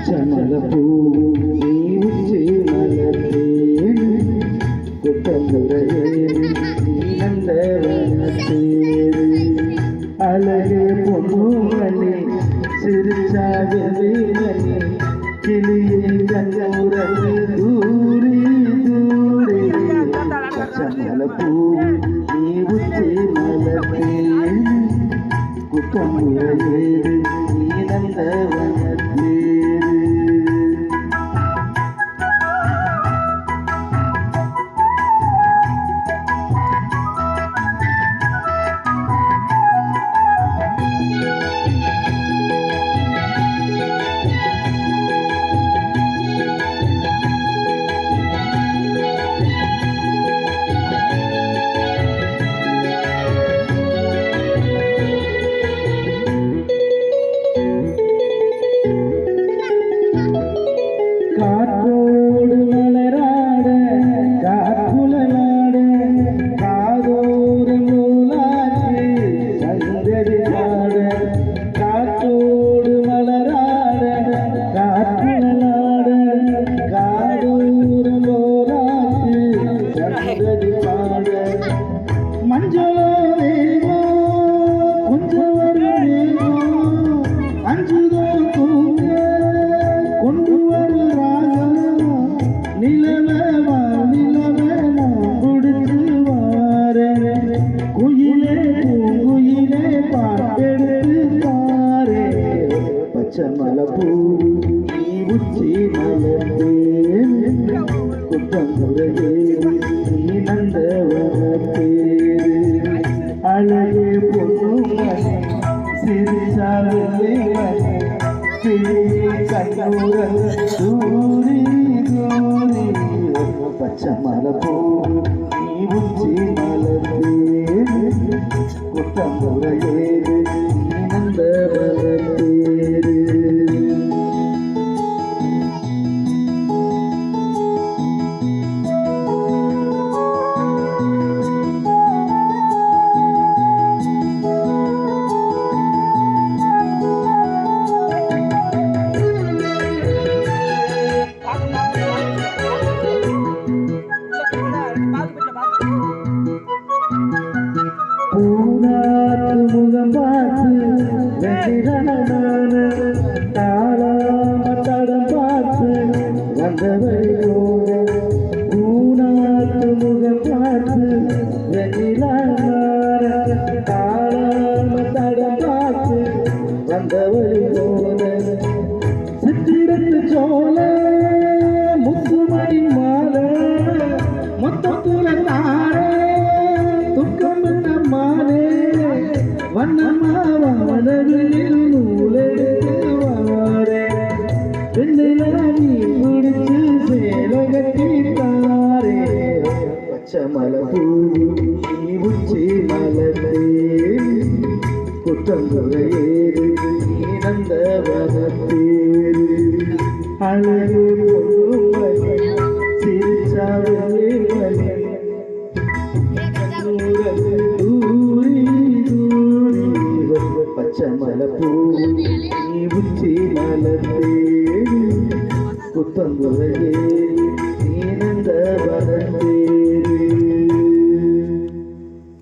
பச்சமலப்பூ நீ உச்சி மலர்ந்தேன் குட்டமுறையே நீ நந்தவனத்தேரு அழகு பொன்னுமணி சிறுச்சாகவே மணி கிளியை கண்ணுறவு தூரி தூரி பச்சமலப்பூ நீ உச்சி மலர்ந்தேன் குட்டமுறையே நீ நந்தவனத்தேரு காற்றோடு மலராட காற்றுலாட காதோறு நூலாற்று சந்தரியாட காற்றோடு மலராட காற்றுலாட காதோறு நூலாற்று சந்தரியாட மஞ்சளோ தேவோ கொஞ்சம் வருமேவோ அஞ்சுதோ தூங்க கொண்டு நிலவா நிலவனா குடிச்சு வார குயிலே பூங்குயிலே பாட்டெடுத்து பாரு பச்சமலப்பூ நீ உச்சி மலர்ந்தேன் குட்டமுறையே நீ நந்தவனத்தேரு அழகே பொன்னுமணி சிறுசாகவே மணி கிளியை கண்ணுறவு தூரி தூரி பச்சமலப்பூ நீ உச்சி மலர்ந்தேன் குட்டமுறையே நீ நந்தவனத்தேரு பூனாத்து முகம் பார்த்து தாளாம தடம் பார்த்து வந்தவரை போல பூனாத்து முகம் பார்த்து தாளாம தடம் பார்த்து வந்தவரை போல சித்திரத்து சோழ முத்துமணி மாலை மொத்தத்துல தாரே வண்ணமாவனவில் நூலெடுத்து வாரே பெண்ணிலாவி முடிச்சு சேலகட்டி தாரே பச்சமலப்பூ நீ உச்சி மலர்ந்தேன் குட்டமுறையே நீ நந்தவனத்தேரு அழகு பொன்னுமணி சிறுச்சாகவே மணி பச்சமலப்பூ நீ உச்சி மலர்ந்தேன் குட்டமுறையே